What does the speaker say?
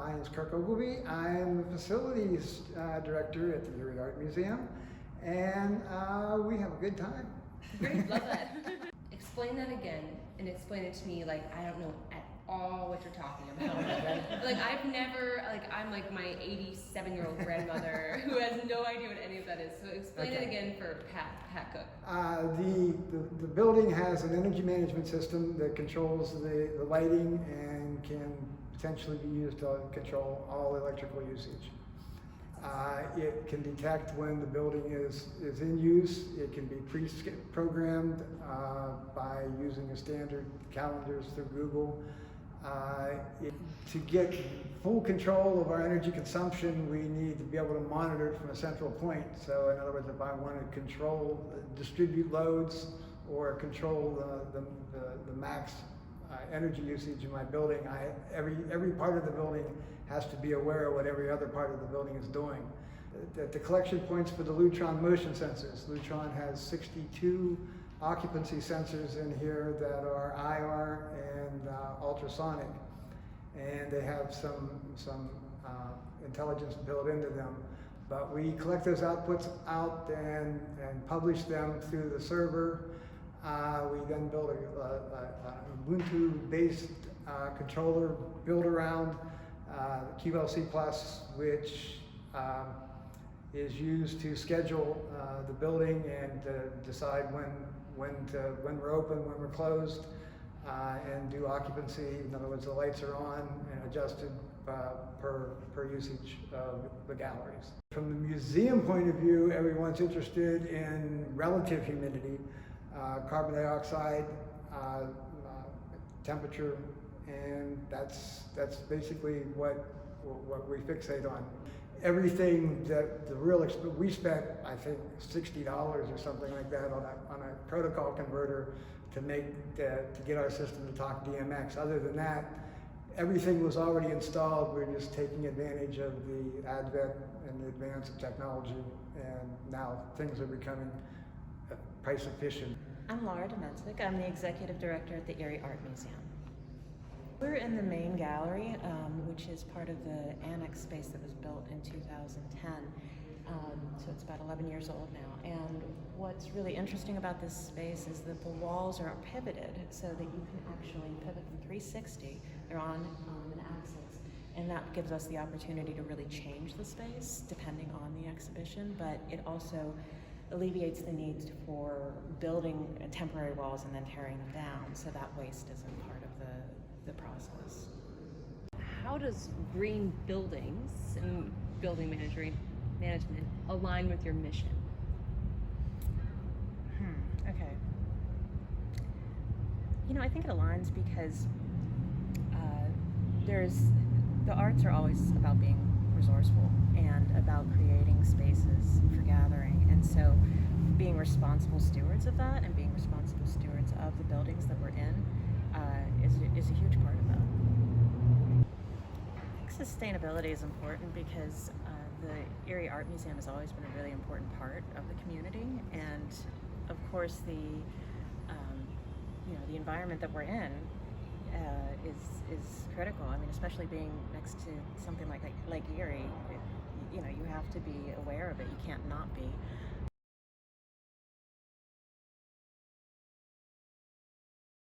My name is Kirk Oglevee. I'm the facilities director at the Erie Art Museum, and we have a good time. Great, love that. Explain that again, and explain it to me like I don't know at all what you're talking about. Like I've never, I'm like my 87-year-old grandmother who has no idea what any of that is. So explain it again for Pat Cook. The building has an energy management system that controls the lighting and can potentially be used to control all electrical usage. It can detect when the building is in use. It can be pre-programmed by using a standard calendars through Google. To get full control of our energy consumption, we need to be able to monitor it from a central point. So in other words, if I want to distribute loads or control the max energy usage in my building, every part of the building has to be aware of what every other part of the building is doing. The collection points for the Lutron motion sensors. Lutron has 62 occupancy sensors in here that are IR and ultrasonic, and they have some intelligence built into them. But we collect those outputs out and publish them through the server. We then build a Ubuntu-based controller built around QLC Plus, which is used to schedule the building and decide when we're open, when we're closed, and do occupancy. In other words, the lights are on and adjusted per usage of the galleries. From the museum point of view, everyone's interested in relative humidity, carbon dioxide, temperature, and that's basically what we fixate on. Everything that we spent, I think, $60 or something like that on a protocol converter to get our system to talk DMX. Other than that, everything was already installed. We're just taking advantage of the advent and the advance of technology, and now things are becoming price efficient. I'm Laura Domencic. I'm the executive director at the Erie Art Museum. We're in the main gallery, which is part of the annex space that was built in 2010. So it's about 11 years old now. And what's really interesting about this space is that the walls are pivoted so that you can actually pivot them 360. They're on an axis. And that gives us the opportunity to really change the space depending on the exhibition, but it also alleviates the need for building temporary walls and then tearing them down, so that waste isn't part of the process. How does green buildings and building management align with your mission? Okay. I think it aligns because the arts are always about being resourceful and about creating spaces for gathering, and so being responsible stewards of that and being responsible stewards of the buildings that we're in is a huge part of that. I think sustainability is important because the Erie Art Museum has always been a really important part of the community, and of course the environment that we're in is critical. I mean, especially being next to something like Lake Erie, you have to be aware of it. You can't not be.